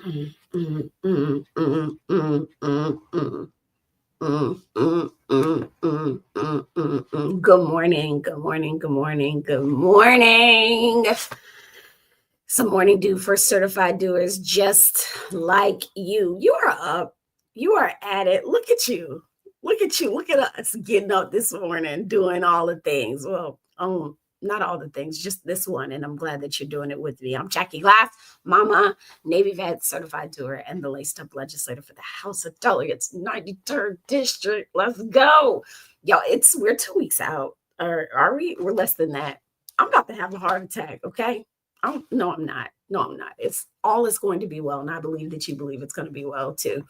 Mm, mm, mm, mm, mm, mm, mm. Mm, mm, mm, mm, mm, mm. Good morning, good morning, good morning, good morning. Some morning dew for certified doers just like you. You are up. You are at it. Look at you. Look at you. Look at us getting up this morning, doing all the things. Well, not all the things, just this one. And I'm glad that you're doing it with me. I'm Jackie Glass, Mama, Navy vet, certified doer, and the laced up legislator for the House of Delegates, 93rd District. Let's go. Y'all, we're 2 weeks out. Or are we? We're less than that. I'm about to have a heart attack, okay? No, I'm not. No, I'm not. It's all is going to be well, and I believe that you believe it's going to be well too.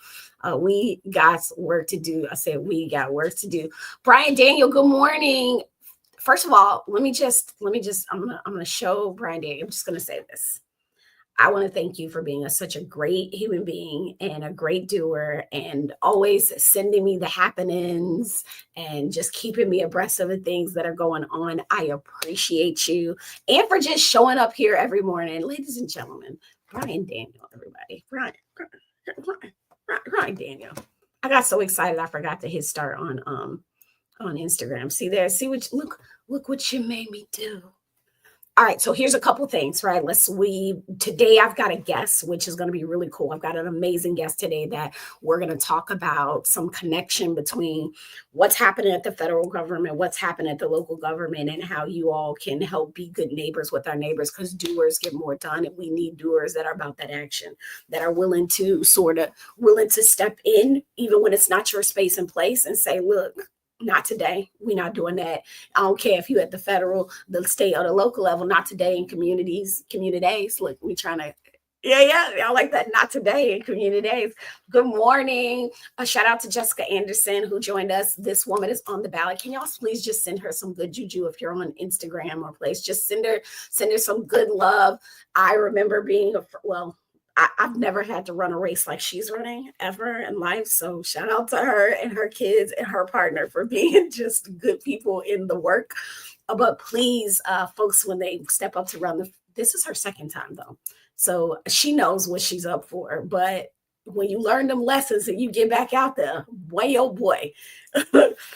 We got work to do. I said we got work to do. Brian Daniel, good morning. First of all, I'm gonna show Brian Daniel. I'm just gonna say this. I want to thank you for being such a great human being and a great doer and always sending me the happenings and just keeping me abreast of the things that are going on. I appreciate you and for just showing up here every morning. Ladies and gentlemen, Brian Daniel, everybody. Brian Daniel. I got so excited I forgot to hit start on Instagram. See there, see what look what you made me do. All right, so here's a couple things, right? Today I've got a guest, which is going to be really cool. I've got an amazing guest today that we're going to talk about some connection between what's happening at the federal government, what's happening at the local government, and how you all can help be good neighbors with our neighbors, because doers get more done, and we need doers that are about that action, that are willing to step in, even when it's not your space and place, and say, look, not today. We're not doing that. I don't care if you at the federal, the state, or the local level. Not today in communities. Look, we trying to. Yeah. I like that. Not today in communities. Good morning. A shout out to Jessica Anderson who joined us. This woman is on the ballot. Can y'all please just send her some good juju if you're on Instagram or place? Just send her some good love. I remember being I've never had to run a race like she's running ever in life. So shout out to her and her kids and her partner for being just good people in the work. But please, folks, when they step up to run, this is her second time though. So she knows what she's up for. But when you learn them lessons and you get back out there, boy, oh boy,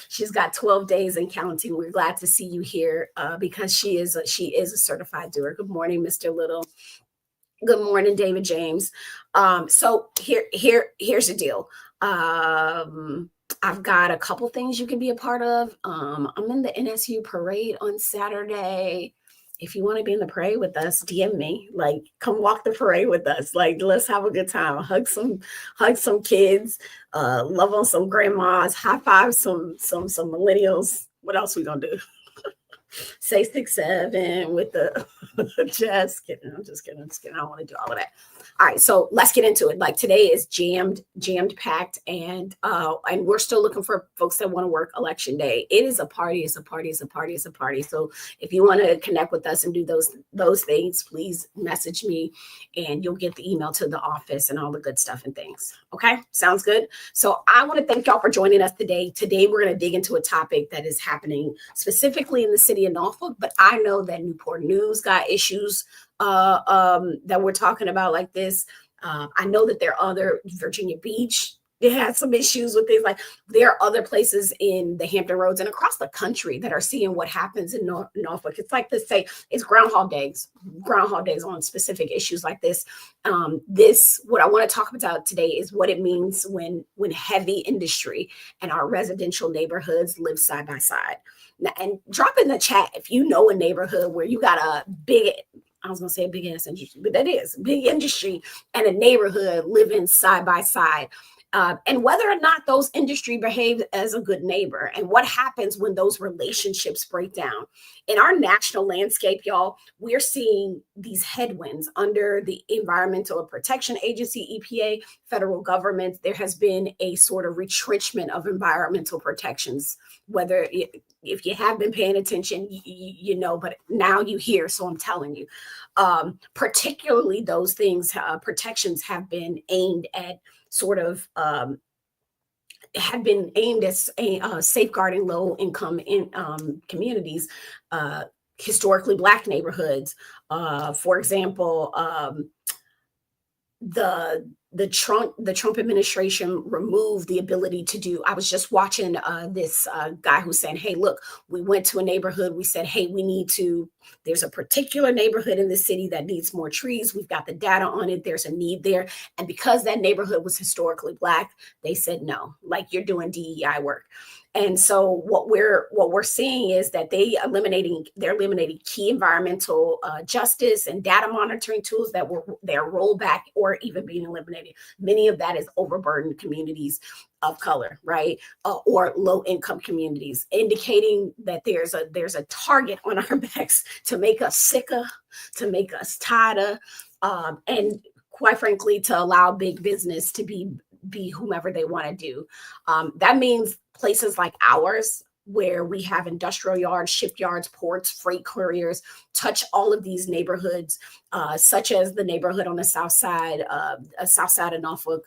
she's got 12 days and counting. We're glad to see you here because she is a certified doer. Good morning, Mr. Little. Good morning, David James. So here's the deal. I've got a couple things you can be a part of. I'm in the NSU parade on Saturday. If you want to be in the parade with us, DM me. Like, come walk the parade with us. Like, let's have a good time. Hug some kids. Love on some grandmas. High five some millennials. What else we gonna do? Say 6'7" with the just kidding. I'm just kidding. I don't want to do all of that. All right, so let's get into it. Like today is jammed packed, and we're still looking for folks that want to work election day. It is a party. It's a party. It's a party. It's a party. So if you want to connect with us and do those things, please message me, and you'll get the email to the office and all the good stuff and things. Okay, sounds good. So I want to thank y'all for joining us today. Today we're going to dig into a topic that is happening specifically in the city of Norfolk, but I know that Newport News got issues that we're talking about like this. I know that there are other Virginia Beach. They had some issues with things like there are other places in the Hampton Roads and across the country that are seeing what happens in Norfolk. It's like to say it's Groundhog Days on specific issues like this. What I want to talk about today is what it means when heavy industry and our residential neighborhoods live side by side. And drop in the chat if you know a neighborhood where you got a big, I was going to say a big ass industry, but that is big industry and a neighborhood living side by side. And whether or not those industry behave as a good neighbor and what happens when those relationships break down. In our national landscape, y'all, we're seeing these headwinds under the Environmental Protection Agency, EPA, federal government. There has been a sort of retrenchment of environmental protections, whether if you have been paying attention, you know, but now you hear, so I'm telling you. Particularly those things, protections have been aimed at sort of had been aimed at safeguarding low income communities, historically Black neighborhoods. For example, the Trump administration removed the ability to do. I was just watching this guy who said, hey, look, we went to a neighborhood. We said, hey, there's a particular neighborhood in the city that needs more trees. We've got the data on it. There's a need there. And because that neighborhood was historically Black, they said, no, like, you're doing DEI work. And so what we're seeing is that they're eliminating key environmental justice and data monitoring tools they're rolled back or even being eliminated. Many of that is overburdened communities of color, right? Or low income communities, indicating that there's a target on our backs to make us sicker, to make us tighter, and quite frankly, to allow big business to be whomever they want to do. That means places like ours, where we have industrial yards, shipyards, ports, freight couriers, touch all of these neighborhoods, such as the neighborhood on the south side of Norfolk,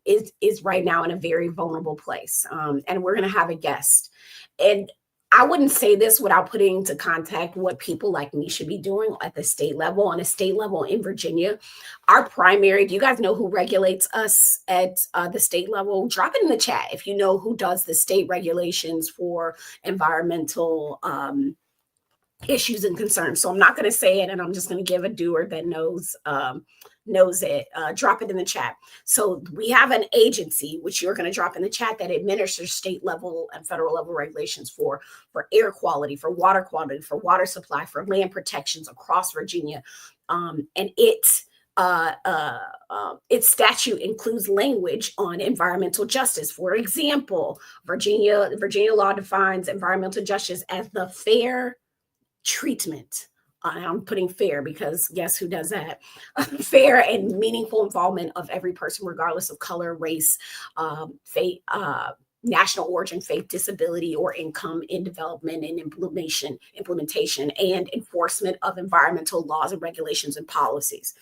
is right now in a very vulnerable place. And we're going to have a guest. And I wouldn't say this without putting into context what people like me should be doing at the state level. On a state level in Virginia, our primary, do you guys know who regulates us at the state level? Drop it in the chat if you know who does the state regulations for environmental issues and concerns. So I'm not going to say it, and I'm just going to give a doer that knows it. Drop it in the chat. So we have an agency, which you're going to drop in the chat, that administers state level and federal level regulations for air quality, for water supply, for land protections across Virginia. And its statute includes language on environmental justice. For example, Virginia law defines environmental justice as the fair treatment. I'm putting fair because guess who does that? Fair and meaningful involvement of every person, regardless of color, race, faith, national origin, faith, disability, or income, in development and implementation and enforcement of environmental laws and regulations and policies.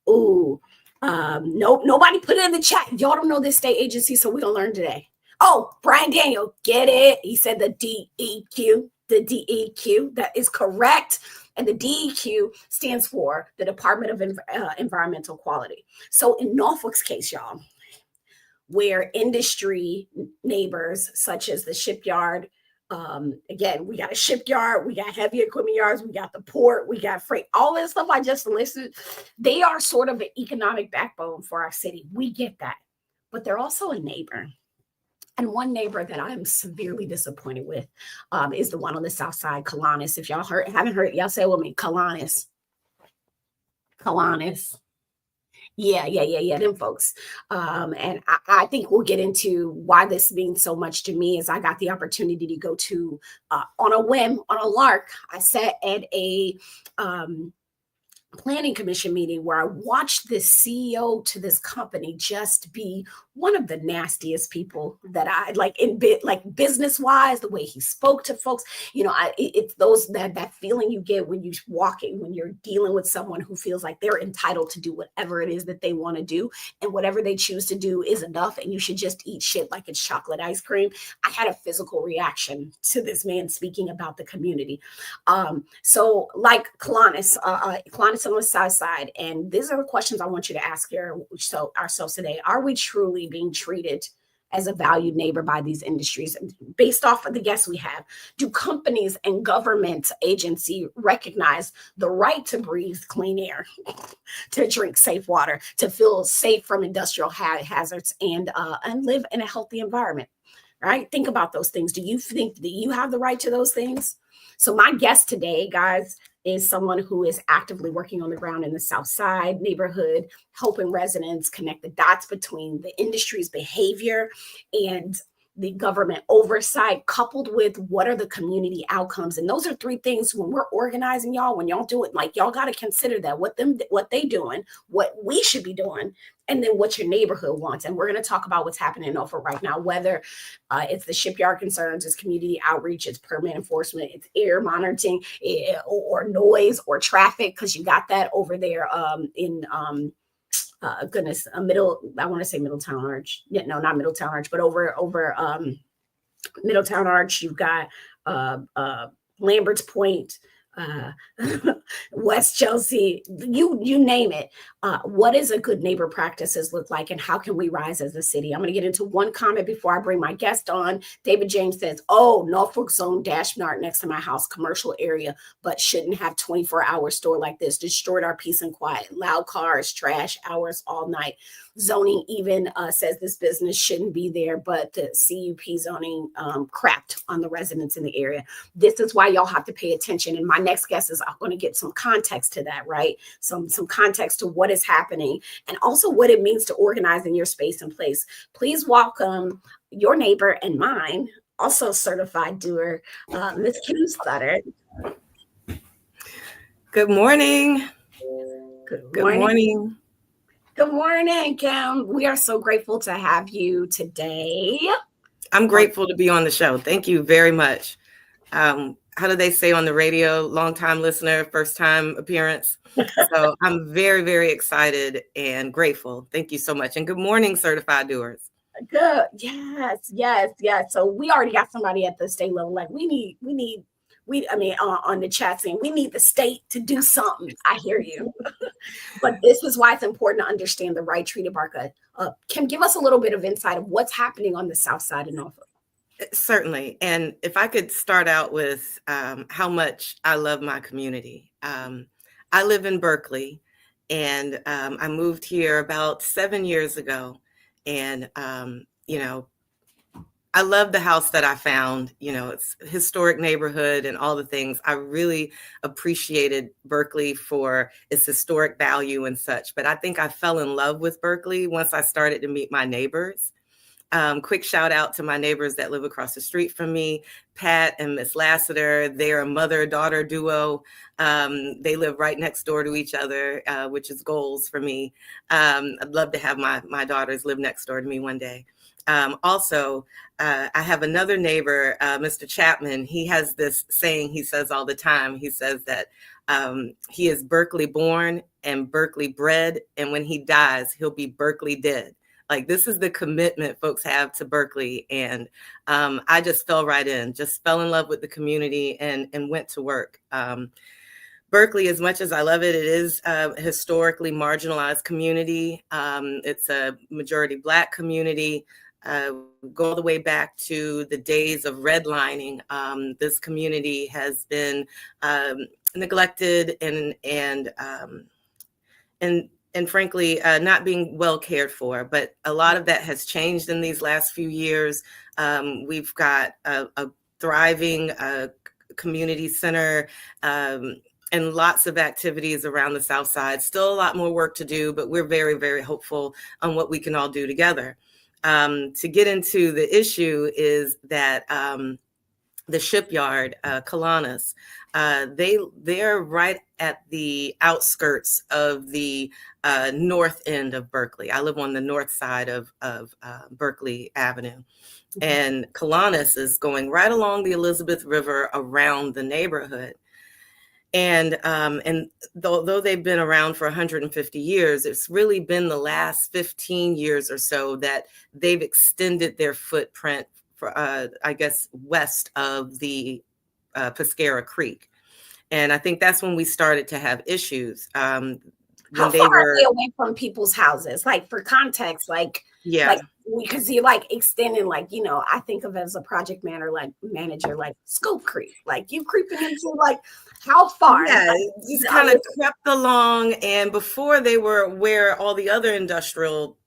Ooh, nope, nobody put it in the chat. Y'all don't know this state agency, so we're gonna learn today. Oh, Brian Daniel, get it? He said the DEQ. The DEQ, that is correct. And the DEQ stands for the Department of Environmental Quality. So in Norfolk's case, y'all, where industry neighbors such as the shipyard, again, we got a shipyard, we got heavy equipment yards, we got the port, we got freight, all this stuff I just listed, they are sort of an economic backbone for our city. We get that, but they're also a neighbor. And one neighbor that I'm severely disappointed with is the one on the south side, Kiwanis. If y'all haven't heard, y'all say it with me, Kiwanis. Yeah, them folks. And I think we'll get into why this means so much to me. As I got the opportunity to go to, on a whim, on a lark, I sat at a planning commission meeting where I watched this CEO to this company just be one of the nastiest people that I like business wise, the way he spoke to folks. It's that feeling you get when you're dealing with someone who feels like they're entitled to do whatever it is that they want to do, and whatever they choose to do is enough, and you should just eat shit like it's chocolate ice cream. I had a physical reaction to this man speaking about the community. So like Kiwanis on the south side, and these are the questions I want you to ask ourselves today. Are we truly being treated as a valued neighbor by these industries? Based off of the guests we have, do companies and government agency recognize the right to breathe clean air, to drink safe water, to feel safe from industrial hazards, and live in a healthy environment? Right? Think about those things. Do you think that you have the right to those things? So my guest today, guys, is someone who is actively working on the ground in the South Side neighborhood, helping residents connect the dots between the industry's behavior and the government oversight, coupled with what are the community outcomes. And those are three things when we're organizing, y'all, when y'all do it, like, y'all got to consider that, what they doing, what we should be doing, and then what your neighborhood wants. And we're going to talk about what's happening in Norfolk right now, whether it's the shipyard concerns, it's community outreach, it's permit enforcement, it's air monitoring, or noise or traffic, because you got that over there in I want to say Middletown Arch. Yeah, no, not Middletown Arch, but over Middletown Arch, you've got Lambert's Point, uh, West Chelsea, you name it. What does a good neighbor practices look like, and how can we rise as a city? I'm going to get into one comment before I bring my guest on. David James says, "Oh, Norfolk Zone Dash Mart next to my house, commercial area, but shouldn't have 24-hour store like this. Destroyed our peace and quiet. Loud cars, trash hours all night." Zoning even says this business shouldn't be there, but the CUP zoning crapped on the residents in the area. This is why y'all have to pay attention. And my next guest is going to get some context to that, right? Some context to what is happening and also what it means to organize in your space and place. Please welcome your neighbor and mine, also certified doer, Ms. Kim Sutter. Good morning. Good morning. Good morning, Kim. We are so grateful to have you today. I'm grateful to be on the show. Thank you very much. How do they say on the radio? Long time listener, first time appearance. So I'm very, very excited and grateful. Thank you so much. And good morning, certified doers. Good. Yes. So we already got somebody at the state level. Like we need on the chat saying we need the state to do something. I hear you. But this is why it's important to understand the right tree to bark up. Kim, give us a little bit of insight of what's happening on the south side of Norfolk. Certainly. And if I could start out with how much I love my community. I live in Berkeley, and I moved here about 7 years ago. And, I love the house that I found. It's a historic neighborhood and all the things. I really appreciated Berkeley for its historic value and such. But I think I fell in love with Berkeley once I started to meet my neighbors. Quick shout out to my neighbors that live across the street from me, Pat and Miss Lassiter. They're a mother-daughter duo. They live right next door to each other, which is goals for me. I'd love to have my daughters live next door to me one day. Also, I have another neighbor, Mr. Chapman. He has this saying he says all the time. He says that he is Berkeley born and Berkeley bred, and when he dies, he'll be Berkeley dead. Like, this is the commitment folks have to Berkeley. And I just fell right in, just fell in love with the community and went to work. Berkeley, as much as I love it, it is a historically marginalized community. It's a majority Black community. Go all the way back to the days of redlining. This community has been neglected and frankly, not being well cared for. But a lot of that has changed in these last few years. We've got a thriving community center and lots of activities around the South Side. Still a lot more work to do, but we're very, very hopeful on what we can all do together. To get into the issue is that the shipyard, Kiwanis, they're right at the outskirts of the north end of Berkeley. I live on the north side of Berkeley Avenue. And Kiwanis is going right along the Elizabeth River around the neighborhood. And though they've been around for 150 years, it's really been the last 15 years or so that they've extended their footprint for, I guess, west of the Pescara Creek. And I think that's when we started to have issues. How far are they away from people's houses? Like, for context, because you're like extending, I think of it as a project manager, like Scope Creek, like you creeping into like how far? Yeah, just kind of crept along. And before they were where all the other industrial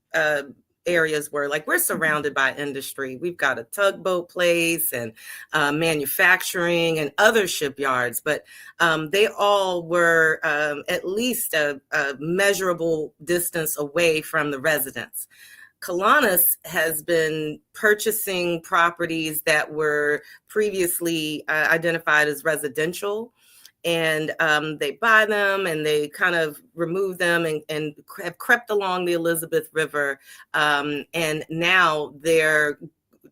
areas were, like, we're surrounded by industry. We've got a tugboat place and manufacturing and other shipyards, but they all were at least a measurable distance away from the residents. Kiwanis has been purchasing properties that were previously identified as residential, and they buy them and they kind of remove them and have crept along the Elizabeth River. And now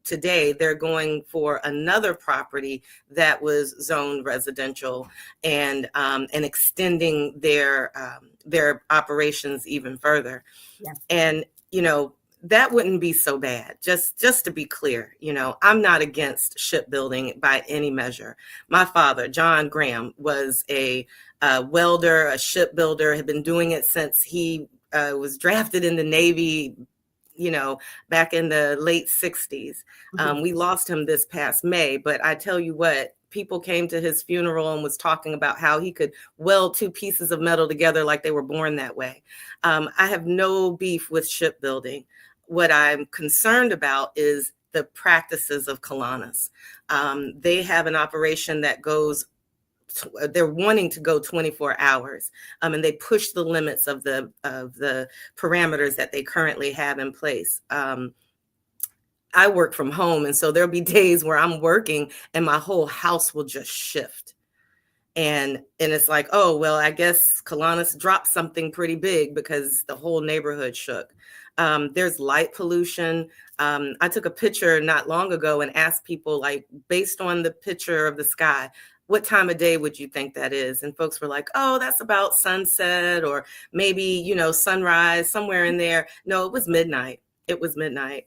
today they're going for another property that was zoned residential and extending their operations even further. Yeah. And, that wouldn't be so bad. Just to be clear, I'm not against shipbuilding by any measure. My father, John Graham, was a welder, a shipbuilder, had been doing it since he was drafted in the Navy, back in the late 60s. We lost him this past May, but I tell you what, people came to his funeral and was talking about how he could weld two pieces of metal together like they were born that way. I have no beef with shipbuilding. What I'm concerned about is the practices of Kiwanis. They have an operation that goes, they're wanting to go 24 hours, and they push the limits of the parameters that they currently have in place. I work from home, and so there'll be days where I'm working and my whole house will just shift. And it's like, oh, well, I guess Kiwanis dropped something pretty big because the whole neighborhood shook. There's light pollution. I took a picture not long ago and asked people, like, based on the picture of the sky, what time of day would you think that is? And folks were like, oh, that's about sunset, or maybe, sunrise, somewhere in there. No, it was midnight. It was midnight.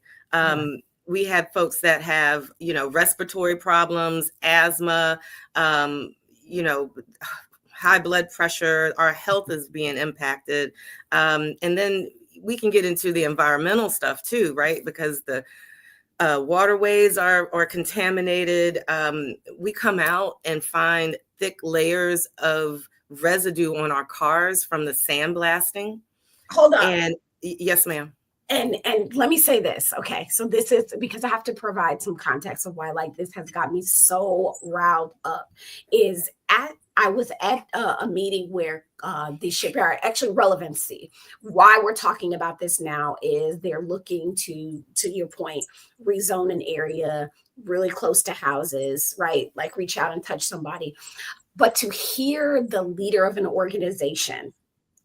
We had folks that have, respiratory problems, asthma, high blood pressure. Our health is being impacted. And then we can get into the environmental stuff too, right? Because the waterways are contaminated. We come out and find thick layers of residue on our cars from the sandblasting. Hold on. And yes, ma'am. And let me say this. Okay. So this is because I have to provide some context of why this has got me so riled up. I was at a meeting where the shipyard, actually relevancy, why we're talking about this now is they're looking to your point, rezone an area really close to houses, right? Like reach out and touch somebody. But to hear the leader of an organization,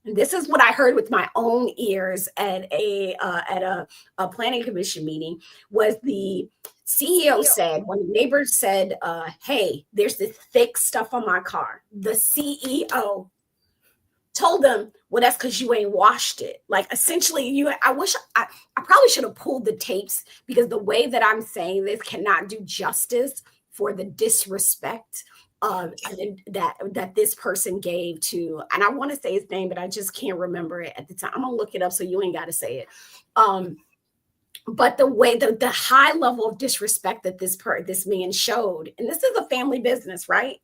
and this is what I heard with my own ears at a planning commission meeting, was the CEO said, when neighbors said, hey, there's this thick stuff on my car, the CEO told them, well, that's because you ain't washed it. Like, essentially, I probably should have pulled the tapes, because the way that I'm saying this cannot do justice for the disrespect that this person gave to, and I want to say his name, but I just can't remember it at the time. I'm gonna look it up so you ain't got to say it. But the way the high level of disrespect that this man showed, and this is a family business, right?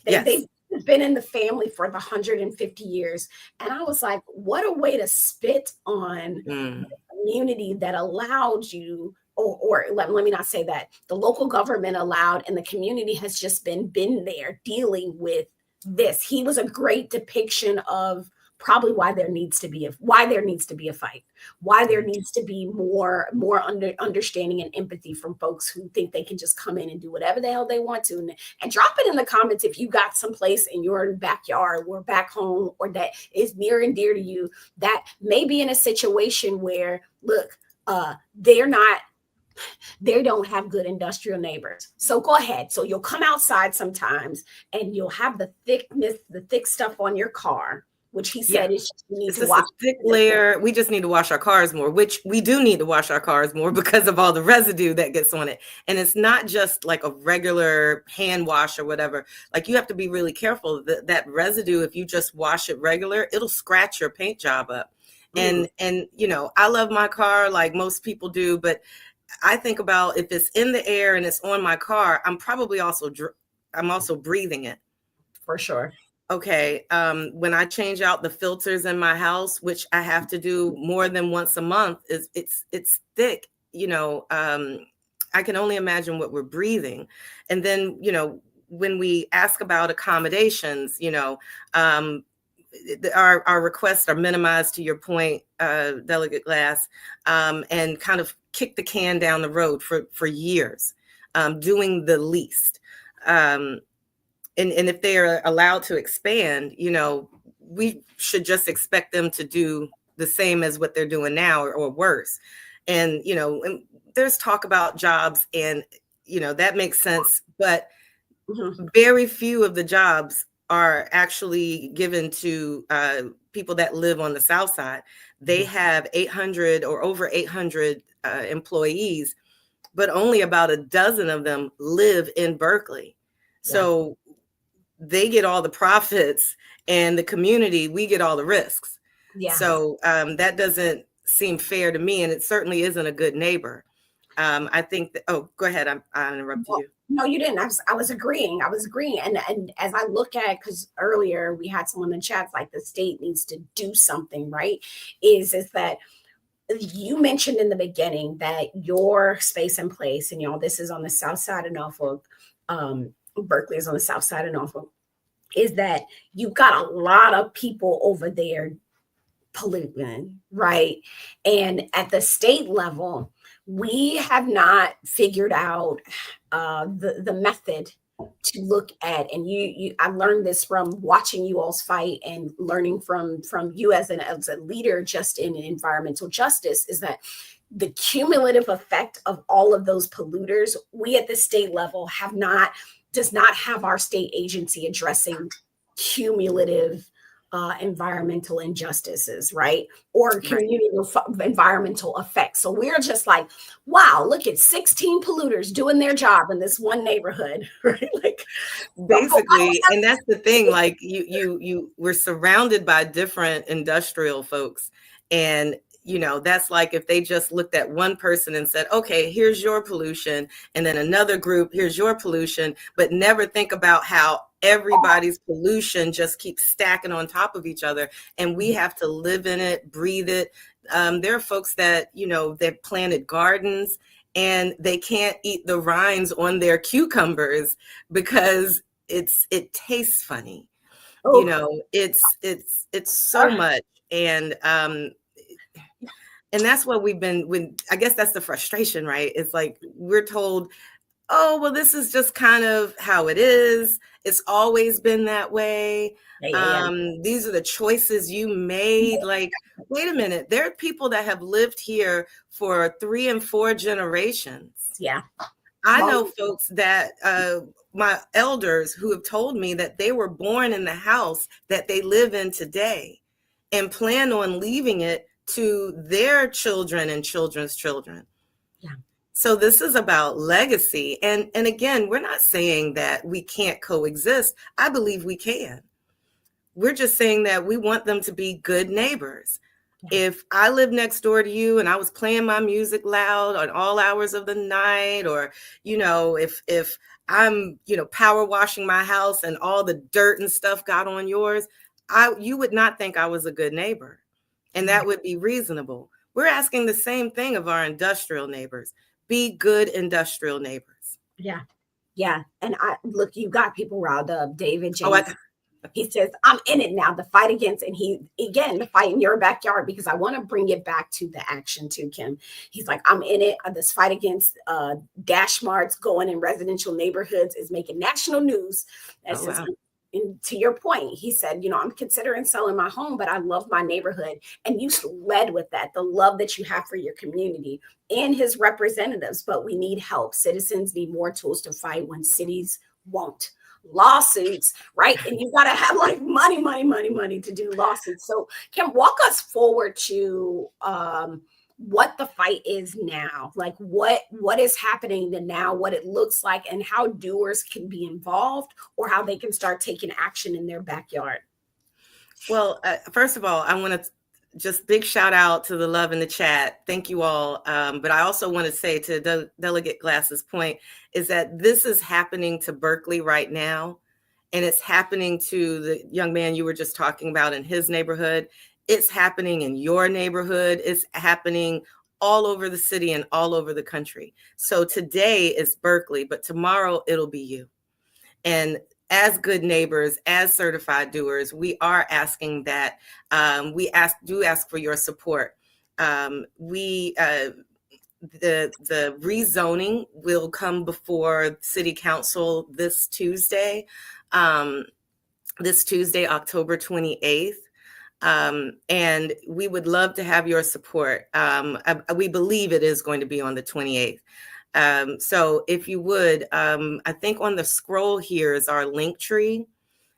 They've been in the family for the 150 years, and I was like, what a way to spit on the community that allowed you. Or let me not say that. The local government allowed, and the community has just been there dealing with this. He was a great depiction of probably why there needs to be a fight, why there needs to be more understanding and empathy from folks who think they can just come in and do whatever the hell they want to. And drop it in the comments if you got someplace in your backyard or back home, or that is near and dear to you, that may be in a situation where, look, they don't have good industrial neighbors. So go ahead. So you'll come outside sometimes and you'll have the thick stuff on your car, which he said is you need to wash. Thick layer. We just need to wash our cars more, which we do need to wash our cars more because of all the residue that gets on it. And it's not just like a regular hand wash or whatever. Like, you have to be really careful that residue, if you just wash it regular, it'll scratch your paint job up. And I love my car like most people do, but I think about if it's in the air and it's on my car, I'm also breathing it. For sure. Okay. When I change out the filters in my house, which I have to do more than once a month, it's thick. I can only imagine what we're breathing. And then, when we ask about accommodations, our requests are minimized, to your point, Delegate Glass, and kind of kick the can down the road for years, doing the least. And if they are allowed to expand, we should just expect them to do the same as what they're doing now, or worse. And, and there's talk about jobs, and, that makes sense, but very few of the jobs are actually given to people that live on the South Side. They have 800 or over 800 employees, but only about a dozen of them live in Berkeley. Yeah. So they get all the profits, and the community, we get all the risks. Yeah. So that doesn't seem fair to me, and it certainly isn't a good neighbor. I think that, oh, go ahead. I interrupted Well, you. no, you didn't. I was agreeing. I was agreeing. And as I look at, because earlier we had someone in the chat like the state needs to do something, right? Is that you mentioned in the beginning that your space and place, and this is on the south side of Norfolk. Berkeley is on the south side of Norfolk. Is that you've got a lot of people over there polluting, right? And at the state level, we have not figured out the method to look at. And I learned this from watching you all's fight and learning from you as a leader just in environmental justice, is that the cumulative effect of all of those polluters, we at the state level does not have our state agency addressing cumulative environmental injustices, right? Or Right. community environmental effects. So we're just like, wow, look at 16 polluters doing their job in this one neighborhood, right? Like, Basically, and that's the thing, like you we're surrounded by different industrial folks, and that's like if they just looked at one person and said, okay, here's your pollution, and then another group, here's your pollution, but never think about how everybody's pollution just keeps stacking on top of each other, and we have to live in it, breathe it. There are folks that they've planted gardens and they can't eat the rinds on their cucumbers because it tastes funny. It's so much. And that's what we've been, when I guess that's the frustration, right? It's like we're told, oh, well, this is just kind of how it is. It's always been that way. yeah. These are the choices you made. Like, wait a minute, there are people that have lived here for 3 and 4 generations. Yeah. I know folks that my elders who have told me that they were born in the house that they live in today and plan on leaving it to their children and children's children. Yeah. So this is about legacy. And again, we're not saying that we can't coexist. I believe we can. We're just saying that we want them to be good neighbors. If I live next door to you and I was playing my music loud on all hours of the night, or, if I'm, power washing my house and all the dirt and stuff got on yours, you would not think I was a good neighbor. And that would be reasonable. We're asking the same thing of our industrial neighbors. Be good industrial neighbors. Yeah. Yeah. And look, you got people riled up. David James. He says, I'm in it now, the fight against, and the fight in your backyard, because I want to bring it back to the action too, Kim. He's like, I'm in it. This fight against dash marts going in residential neighborhoods is making national news. And to your point, he said, I'm considering selling my home, but I love my neighborhood. And you led with that, the love that you have for your community and his representatives. But we need help. Citizens need more tools to fight when cities won't. Lawsuits, right? And you got to have like money to do lawsuits. So Kim, walk us forward to what the fight is now, like what is happening now, what it looks like, and how doers can be involved, or how they can start taking action in their backyard. Well, first of all, I want to just big shout out to the love in the chat. Thank you all. But I also want to say to Delegate Glass's point is that this is happening to Berkeley right now. And it's happening to the young man you were just talking about in his neighborhood. It's happening in your neighborhood. It's happening all over the city and all over the country. So today is Berkeley, but tomorrow it'll be you. And as good neighbors, as certified doers, we are asking that we ask for your support. The rezoning will come before City Council this Tuesday, October 28th. And we would love to have your support. We believe it is going to be on the 28th. So if you would, I think on the scroll here is our link tree.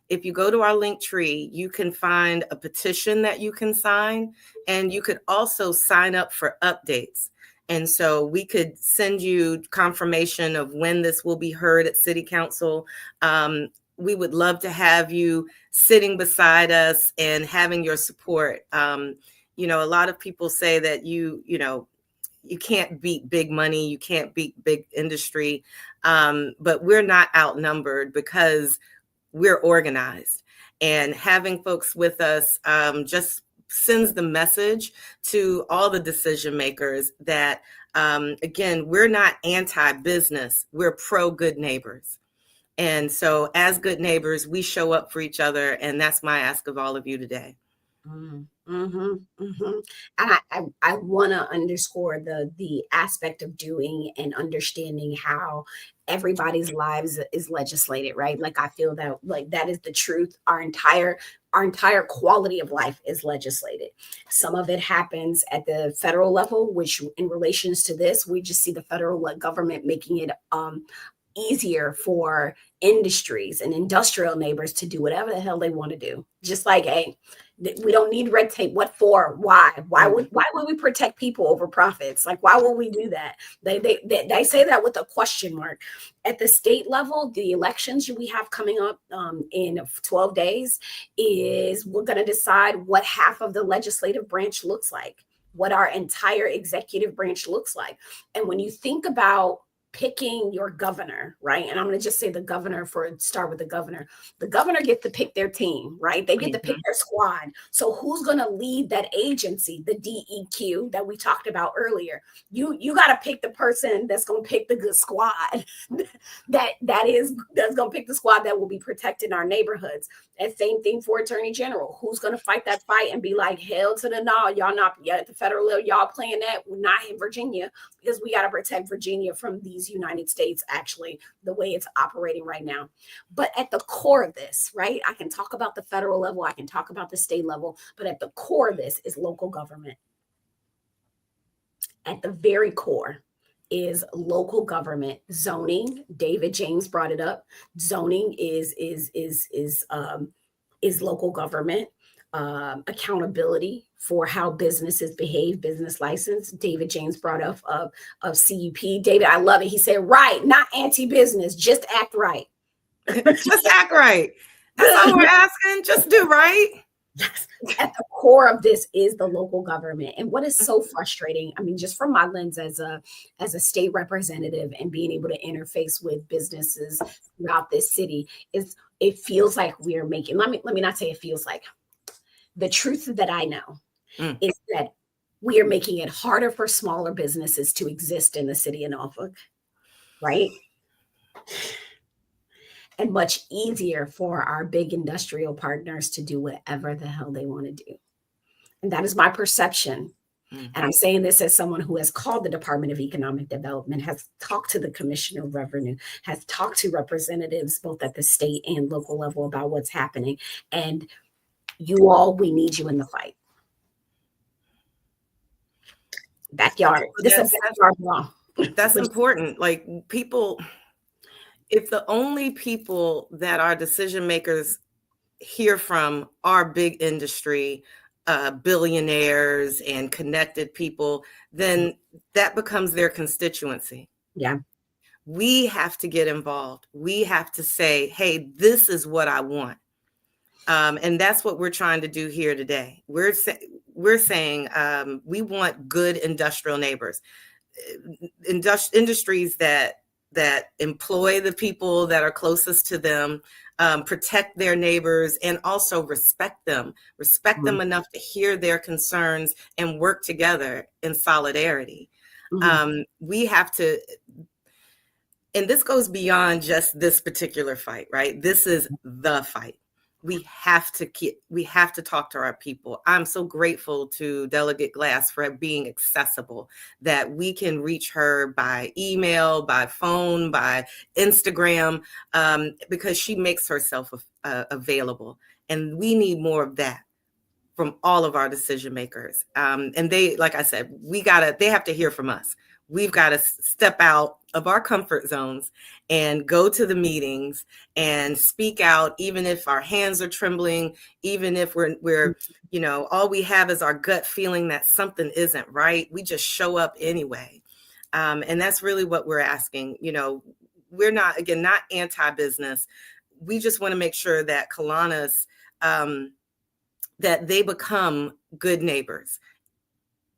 If you go to our link tree, you can find a petition that you can sign, and you could also sign up for updates. And so we could send you confirmation of when this will be heard at City Council. We would love to have you sitting beside us and having your support. You know, a lot of people say that you can't beat big money, you can't beat big industry, but we're not outnumbered because we're organized. And having folks with us just sends the message to all the decision makers that, again, we're not anti-business, we're pro-good neighbors. And so as good neighbors, we show up for each other. And that's my ask of all of you today. And I want to underscore the aspect of doing and understanding how everybody's lives is legislated, right? Like I feel that like that is the truth. Our entire quality of life is legislated. Some of it happens at the federal level, which in relations to this, we just see the federal government making it easier for industries and industrial neighbors to do whatever the hell they want to do. Just like, hey, we don't need red tape. What for? Why? Why would we protect people over profits? Like, why would we do that? They say that with a question mark. At the state level, the elections we have coming up in 12 days is we're going to decide what half of the legislative branch looks like, what our entire executive branch looks like. And when you think about picking your governor, right? And I'm going to just say the governor start with the governor. The governor gets to pick their team, right? They get to pick their squad. So who's going to lead that agency, the DEQ that we talked about earlier? You got to pick the person that's going to pick the good squad that's going to pick the squad that will be protecting our neighborhoods. And same thing for attorney general. Who's going to fight that fight and be like, hell to the no, y'all not at the federal level, y'all playing that. We're not in Virginia because we got to protect Virginia from these United States, actually, the way it's operating right now. But at the core of this, right, I can talk about the federal level, I can talk about the state level, but at the core of this is local government. At the very core is local government. Zoning, David James brought it up. Zoning is local government. Accountability for how businesses behave, business license. David James brought up of CUP. David, I love it. He said, right, not anti-business, just act right. Just act right. That's all we're asking. Just do right. Yes. At the core of this is the local government. And what is so frustrating, I mean, just from my lens as a state representative and being able to interface with businesses throughout this city, is it feels like we are making, let me not say it feels like, the truth that I know is that we are making it harder for smaller businesses to exist in the city of Norfolk, right? And much easier for our big industrial partners to do whatever the hell they want to do. And that is my perception. And I'm saying this as someone who has called the Department of Economic Development, has talked to the Commissioner of Revenue, has talked to representatives both at the state and local level about what's happening. And you all, we need you in the fight. Backyard. This is backyard law. That's important. Like people, if the only people that our decision makers hear from are big industry, billionaires and connected people, then that becomes their constituency. Yeah. We have to get involved. We have to say, hey, this is what I want. And that's what we're trying to do here today. We're saying we want good industrial neighbors, industries that employ the people that are closest to them, protect their neighbors, and also respect them enough to hear their concerns and work together in solidarity. We have to, and this goes beyond just this particular fight, right? This is the fight. We have to talk to our people. I'm so grateful to Delegate Glass for being accessible, that we can reach her by email, by phone, by Instagram, because she makes herself available. And we need more of that from all of our decision makers. And they, like I said, they have to hear from us. we've got to step out of our comfort zones and go to the meetings and speak out, even if our hands are trembling, even if we're all we have is our gut feeling that something isn't right. We just show up anyway. And that's really what we're asking. We're not, again, not anti-business. We just want to make sure that Kiwanis, that they become good neighbors,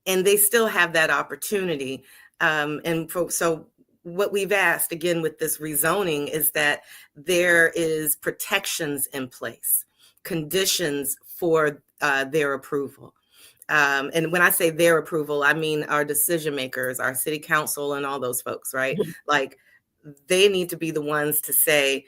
and they still have that opportunity. So what we've asked, again, with this rezoning, is that there is protections in place, conditions for their approval. And when I say their approval, I mean our decision makers, our city council, and all those folks, right? Like, they need to be the ones to say,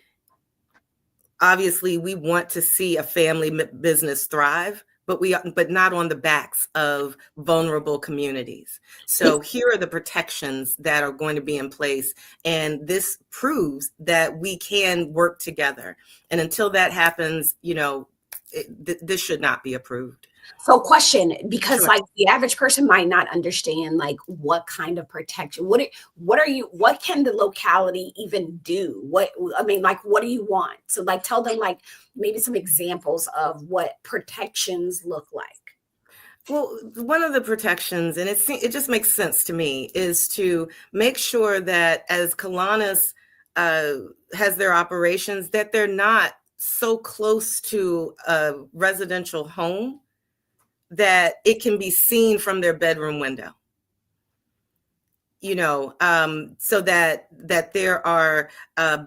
obviously, we want to see a family business thrive, but not on the backs of vulnerable communities. So here are the protections that are going to be in place, and this proves that we can work together. And until that happens, this should not be approved. So question, because Sure. like the average person might not understand like what kind of protection, what can the locality even do? What do you want? So like tell them like maybe some examples of what protections look like. Well, one of the protections, and it just makes sense to me, is to make sure that as Kiwanis has their operations, that they're not so close to a residential home that it can be seen from their bedroom window. So that there are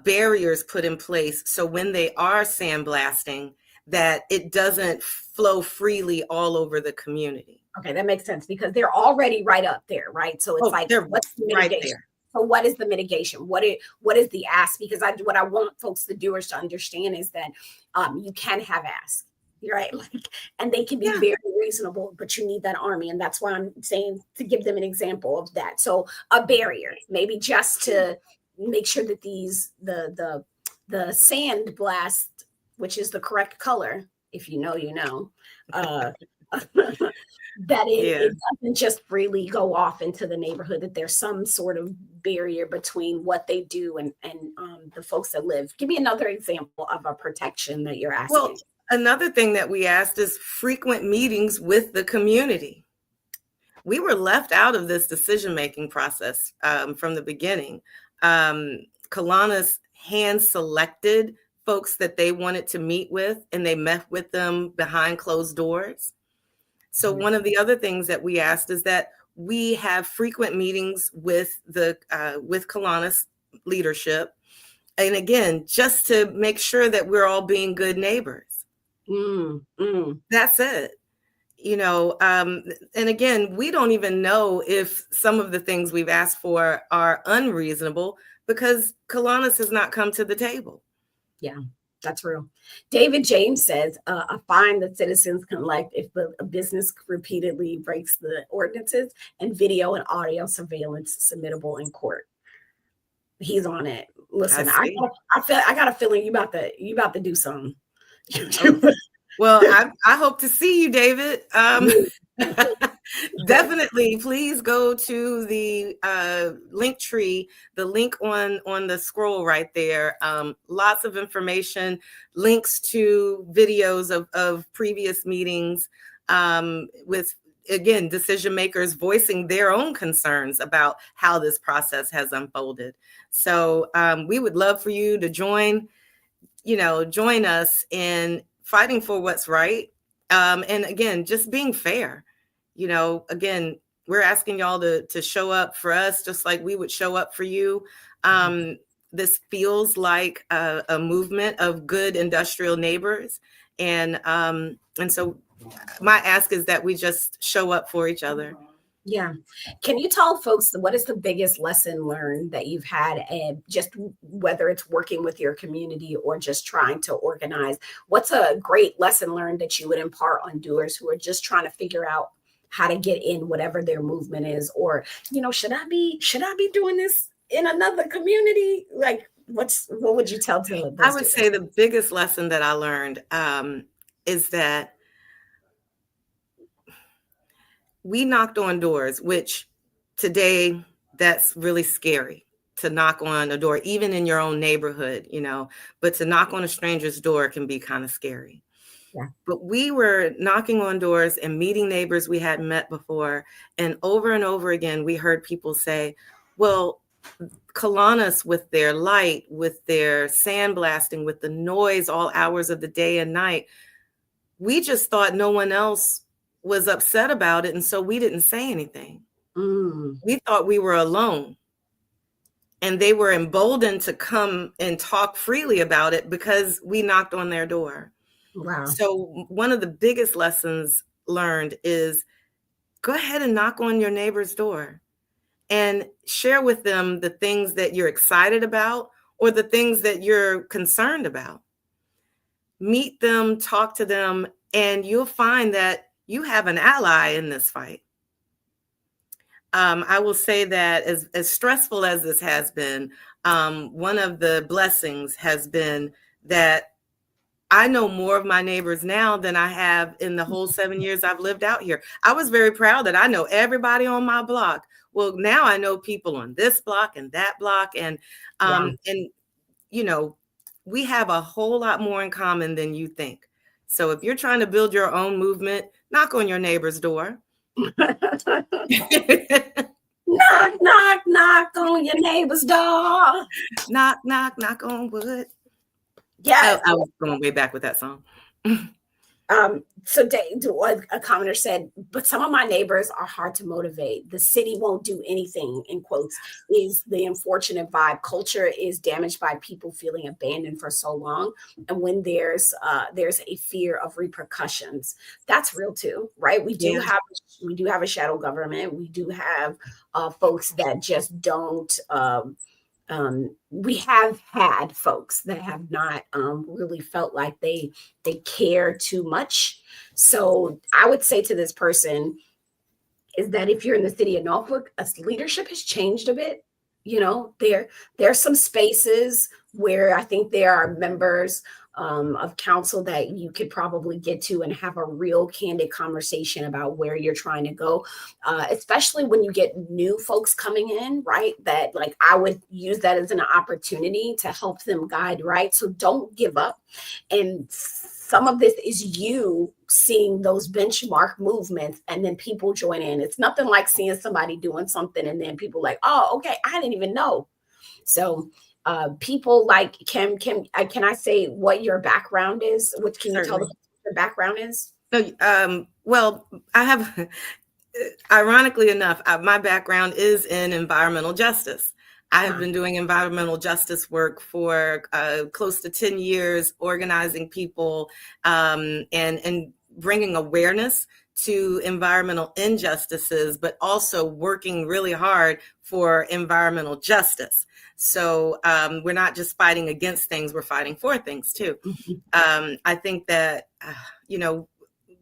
barriers put in place, so when they are sandblasting, that it doesn't flow freely all over the community. Okay, that makes sense because they're already right up there, right? So it's like, they're what's the right mitigation? there. So what is the mitigation? What is the ask? Because what I want folks, the doers, to understand is that you can have ask, right? Like, and they can be very reasonable, but you need that army, and that's why I'm saying to give them an example of that. So a barrier, maybe just to make sure that the sand blast, which is the correct color, if you know, that it doesn't just freely go off into the neighborhood, that there's some sort of barrier between what they do and the folks that live. Give me another example of a protection that you're asking. Well, another thing that we asked is frequent meetings with the community. We were left out of this decision-making process from the beginning. Kiwanis hand-selected folks that they wanted to meet with, and they met with them behind closed doors. So one of the other things that we asked is that we have frequent meetings with with Kiwanis leadership, and again, just to make sure that we're all being good neighbors. That's it. And again, we don't even know if some of the things we've asked for are unreasonable because Kiwanis has not come to the table. Yeah, that's real. David James says a fine that citizens can elect if a business repeatedly breaks the ordinances, and video and audio surveillance submittable in court. He's on it. Listen, I got a feeling you about to do something. Well, I hope to see you, David. Definitely, please go to the link tree, the link on the scroll right there. Lots of information, links to videos of previous meetings with, again, decision makers voicing their own concerns about how this process has unfolded. So we would love for you to join us in fighting for what's right. And again, just being fair. Again, we're asking y'all to show up for us just like we would show up for you. This feels like a movement of good industrial neighbors. And so my ask is that we just show up for each other. Yeah. Can you tell folks what is the biggest lesson learned that you've had, and just whether it's working with your community or just trying to organize? What's a great lesson learned that you would impart on doers who are just trying to figure out how to get in whatever their movement is? Or, should I be doing this in another community? Like, what would you tell to those I would say the biggest lesson that I learned is that we knocked on doors, which today that's really scary, to knock on a door, even in your own neighborhood, but to knock on a stranger's door can be kind of scary. Yeah. But we were knocking on doors and meeting neighbors we hadn't met before. And over again, we heard people say, well, Kiwanis, with their light, with their sandblasting, with the noise all hours of the day and night, we just thought no one else was upset about it. And so we didn't say anything. We thought we were alone. And they were emboldened to come and talk freely about it because we knocked on their door. Wow. So one of the biggest lessons learned is go ahead and knock on your neighbor's door and share with them the things that you're excited about or the things that you're concerned about. Meet them, talk to them, and you'll find that you have an ally in this fight. I will say that as stressful as this has been, one of the blessings has been that I know more of my neighbors now than I have in the whole 7 years I've lived out here. I was very proud that I know everybody on my block. Well, now I know people on this block and that block. And, we have a whole lot more in common than you think. So if you're trying to build your own movement, knock on your neighbor's door. Knock, knock, knock on your neighbor's door. Knock, knock, knock on wood. Yeah, I was going way back with that song. So a commenter said, but some of my neighbors are hard to motivate. The city won't do anything, in quotes, is the unfortunate vibe. Culture is damaged by people feeling abandoned for so long. And when there's a fear of repercussions, that's real too, right? We do have a shadow government. We do have folks that just don't we have had folks that have not really felt like they care too much. So I would say to this person is that if you're in the city of Norfolk, leadership has changed a bit. There's some spaces where I think there are members of council that you could probably get to and have a real candid conversation about where you're trying to go, especially when you get new folks coming in, right? That like I would use that as an opportunity to help them guide, right? So don't give up. And some of this is you seeing those benchmark movements and then people join in. It's nothing like seeing somebody doing something and then people like, oh, okay, I didn't even know. So people like, can I say what your background is? What can you tell them your background is? Well, I have, ironically enough, my background is in environmental justice. I have been doing environmental justice work for close to 10 years, organizing people and bringing awareness to environmental injustices, but also working really hard for environmental justice. So we're not just fighting against things, we're fighting for things too. I think that,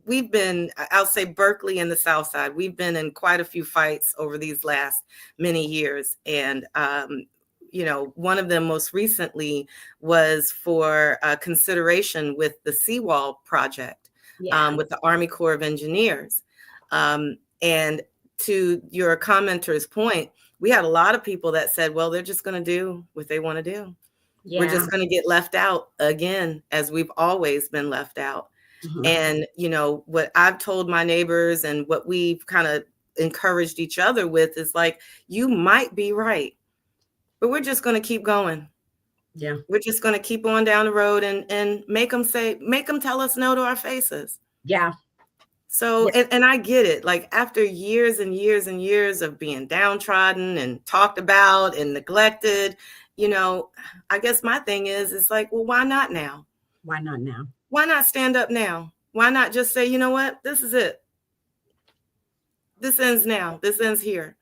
we've been, I'll say Berkeley and the South Side, we've been in quite a few fights over these last many years. And, one of them most recently was for consideration with the Seawall project with the Army Corps of Engineers. And to your commenter's point, we had a lot of people that said, well, they're just going to do what they want to do. Yeah. We're just going to get left out again, as we've always been left out. Mm-hmm. And, what I've told my neighbors and what we've kind of encouraged each other with is like, you might be right, but we're just going to keep going. Yeah. We're just going to keep on down the road and make them tell us no to our faces. Yeah. So, and I get it. Like after years and years and years of being downtrodden and talked about and neglected, I guess my thing is like, well, why not now? Why not now? Why not stand up now? Why not just say, you know what? This is it. This ends now. This ends here.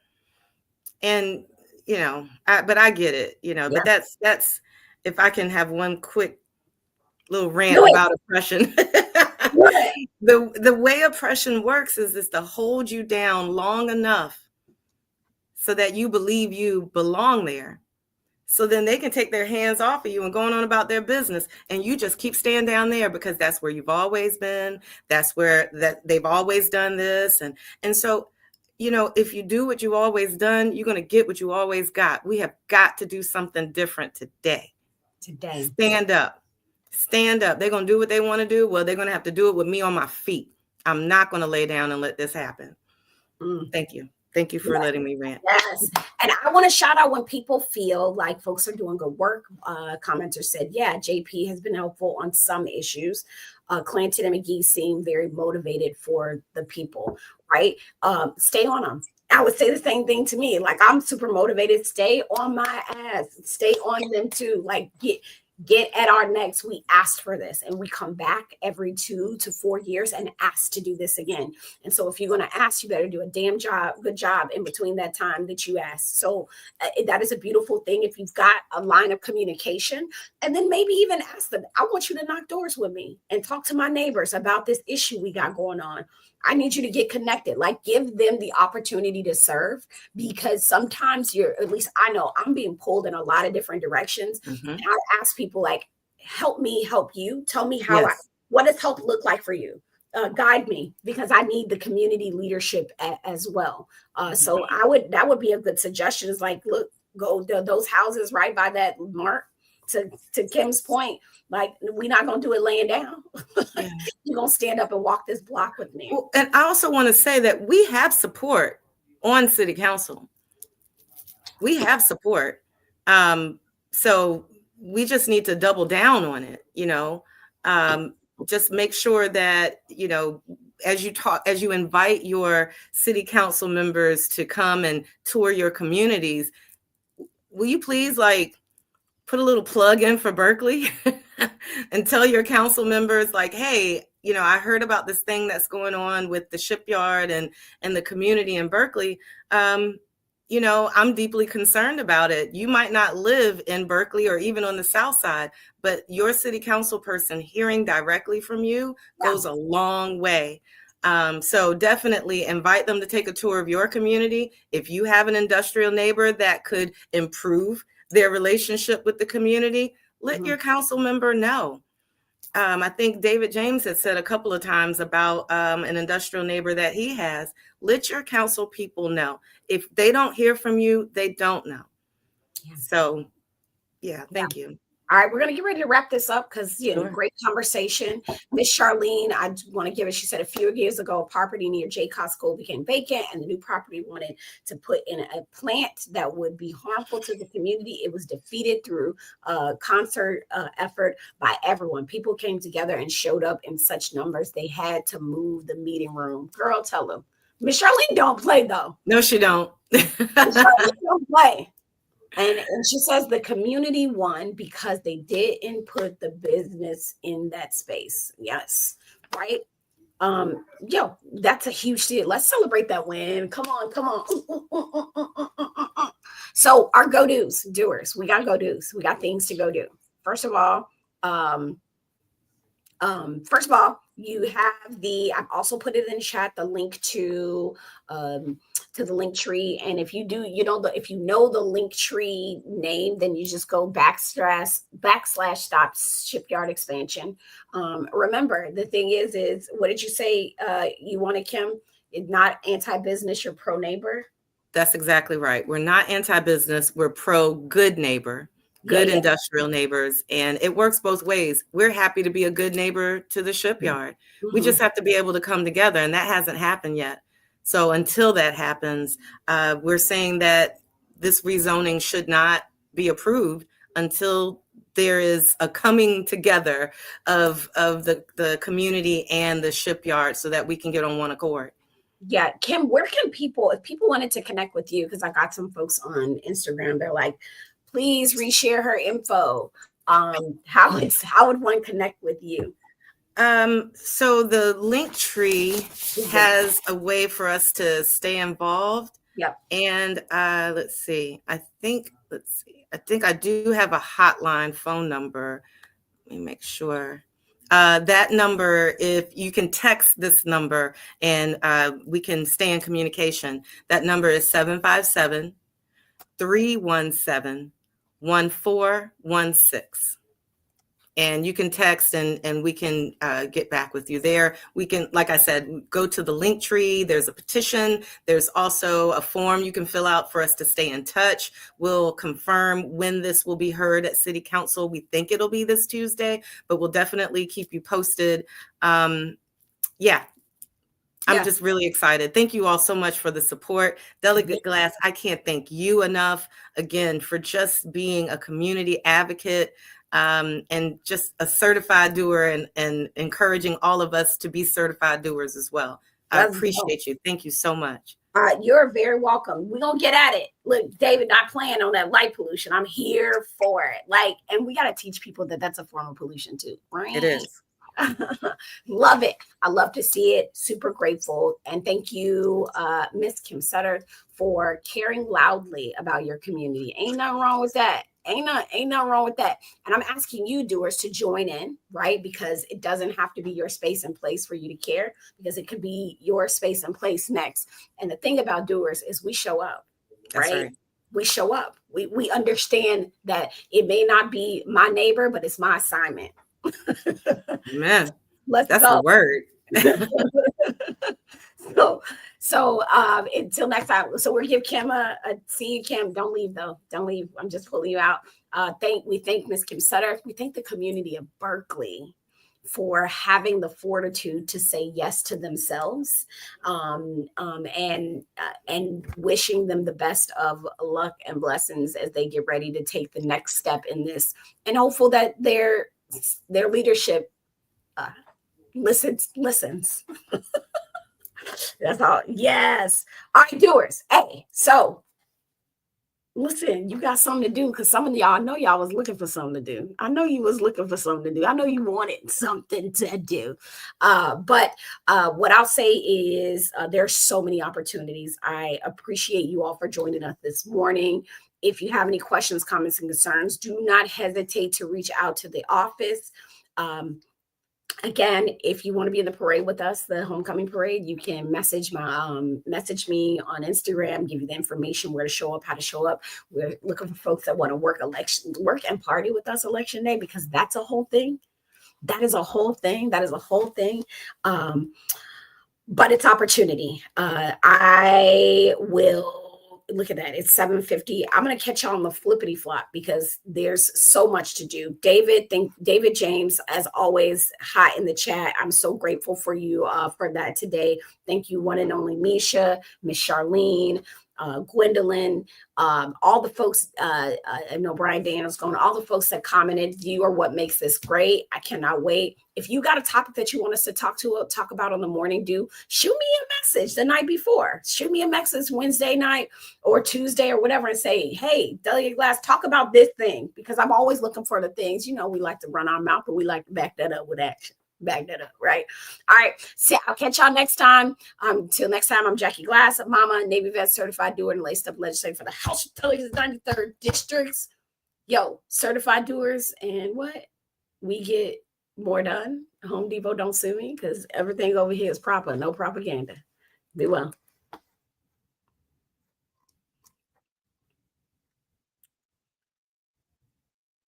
And, but I get it, but that's, if I can have one quick little rant about oppression. The way oppression works is to hold you down long enough so that you believe you belong there. So then they can take their hands off of you and going on about their business. And you just keep staying down there because that's where you've always been. That's where that they've always done this. And so if you do what you always done, you're going to get what you always got. We have got to do something different today. Stand up. Stand up. They're going to do what they want to do. Well, they're going to have to do it with me on my feet. I'm not going to lay down and let this happen. Thank you. Thank you for letting me rant. Yes. And I want to shout out when people feel like folks are doing good work. Commenter said, yeah, JP has been helpful on some issues. Clanton and McGee seem very motivated for the people, right? Stay on them. I would say the same thing to me. Like, I'm super motivated. Stay on my ass. Stay on them too. Like, get at our necks. We asked for this, and we come back every 2 to 4 years and ask to do this again. And so if you're going to ask, you better do a good job in between that time that you ask. So that is a beautiful thing. If you've got a line of communication, and then maybe even ask them, I want you to knock doors with me and talk to my neighbors about this issue we got going on. I need you to get connected. Like, give them the opportunity to serve, because sometimes at least I know I'm being pulled in a lot of different directions. And I ask people, like, help me help you. Tell me what does help look like for you? Guide me, because I need the community leadership as well. So that would be a good suggestion, is like, look, go to those houses right by that mark. To Kim's point, like, we're not going to do it laying down. You're going to stand up and walk this block with me. Well, and I also want to say that we have support on city council. We have support. So we just need to double down on it, just make sure that, as you invite your city council members to come and tour your communities, will you please, like, put a little plug in for Berkeley and tell your council members, like, hey, I heard about this thing that's going on with the shipyard and the community in Berkeley. I'm deeply concerned about it. You might not live in Berkeley or even on the South Side, but your city council person hearing directly from you goes a long way. So definitely invite them to take a tour of your community. If you have an industrial neighbor that could improve their relationship with the community, let your council member know. I think David James has said a couple of times about an industrial neighbor that he has. Let your council people know. If they don't hear from you, they don't know. So, thank you. All right, we're going to get ready to wrap this up, because, great conversation. Miss Charlene, I want to give it, she said a few years ago, a property near J. Costco became vacant, and the new property wanted to put in a plant that would be harmful to the community. It was defeated through a concert effort by everyone. People came together and showed up in such numbers, they had to move the meeting room. Girl, tell them. Miss Charlene don't play, though. No, she don't. Miss Charlene don't play. And she says the community won because they didn't put the business in that space. Yes. Right. That's a huge deal. Let's celebrate that win. Come on. So our doers, we got go-dos. We got things to go do. First of all, you have I've also put it in chat, the link to the link tree. And if you do, if you know the link tree name, then you just go / stop shipyard expansion. Remember, the thing is what did you say you wanted, Kim? It's not anti-business, you're pro-neighbor. That's exactly right. We're not anti-business, we're pro-good neighbor. Good industrial neighbors, and it works both ways. We're happy to be a good neighbor to the shipyard. We just have to be able to come together, and that hasn't happened yet. So until that happens, we're saying that this rezoning should not be approved until there is a coming together of the community and the shipyard, so that we can get on one accord. Yeah, Kim, where can people, if people wanted to connect with you, because I got some folks on Instagram, they're like, please reshare her info. How would one connect with you? So the link tree has a way for us to stay involved. Yep. And let's see. I think I do have a hotline phone number. Let me make sure. That number, if you can text this number and we can stay in communication. That number is 757-317-1416. and you can text and we can get back with you there. We can, like I said, go to the link tree. There's a petition. There's also a form you can fill out for us to stay in touch. We'll confirm when this will be heard at City Council. We think it'll be this Tuesday, but we'll definitely keep you posted. Yeah. I'm just really excited. Thank you all so much for the support. Delegate Glass, I can't thank you enough, again, for just being a community advocate and just a certified doer and encouraging all of us to be certified doers as well. I appreciate you. Thank you so much. You're very welcome. We're going to get at it. Look, David, not playing on that light pollution. I'm here for it. And we got to teach people that that's a form of pollution too, right? It is. Love it. I love to see it. Super grateful. And thank you, Miss Kim Sutter, for caring loudly about your community. Ain't nothing wrong with that. Ain't nothing wrong with that. And I'm asking you, doers, to join in, right? Because it doesn't have to be your space and place for you to care, because it could be your space and place next. And the thing about doers is we show up, right? We show up. We understand that it may not be my neighbor, but it's my assignment. Man, that's go. The word. So until next time. So we'll give Kim a see you, Kim. Don't leave though. Don't leave. I'm just pulling you out. We thank Miss Kim Sutter. We thank the community of Berkeley for having the fortitude to say yes to themselves, and wishing them the best of luck and blessings as they get ready to take the next step in this, and hopeful that their leadership listens. That's all. Yes. All right, doers. Hey, so listen, you got something to do, because some of y'all, I know y'all was looking for something to do. I know you was looking for something to do. I know you wanted something to do. But what I'll say is there's so many opportunities. I appreciate you all for joining us this morning. If you have any questions, comments, and concerns, do not hesitate to reach out to the office. Again, if you want to be in the parade with us, the homecoming parade, you can message me on Instagram, give you the information where to show up, how to show up. We're looking for folks that want to work and party with us election day, because that's a whole thing. That is a whole thing. But it's opportunity. I will look at that. It's 7:50. I'm going to catch y'all on the flippity flop, because there's so much to do. David James, as always, hot in the chat. I'm so grateful for you for that today. Thank you, one and only Misha, Miss Charlene, Gwendolyn, all the folks, I know Brian Daniels going, all the folks that commented. You are what makes this great. I cannot wait. If you got a topic that you want us to talk about on the morning, shoot me a message the night before. Shoot me a message Wednesday night or Tuesday or whatever, and say, hey, Delegate Glass, talk about this thing, because I'm always looking for the things. We like to run our mouth, but we like to back that up with action. Back that up, right? All right. So I'll catch y'all next time. Till next time, I'm Jackie Glass, Mama, Navy vet, certified doer, and laced up legislator for the House of Delegates 93rd districts. Yo, certified doers, and what? We get more done. Home Depot don't sue me, because everything over here is proper. No propaganda. Be well.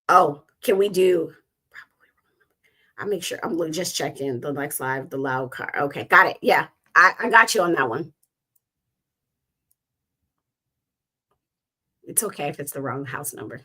Oh, can we do? I'll make sure. I'm going to just check in the next live, the loud car. Okay, got it. Yeah, I got you on that one. It's okay if it's the wrong house number.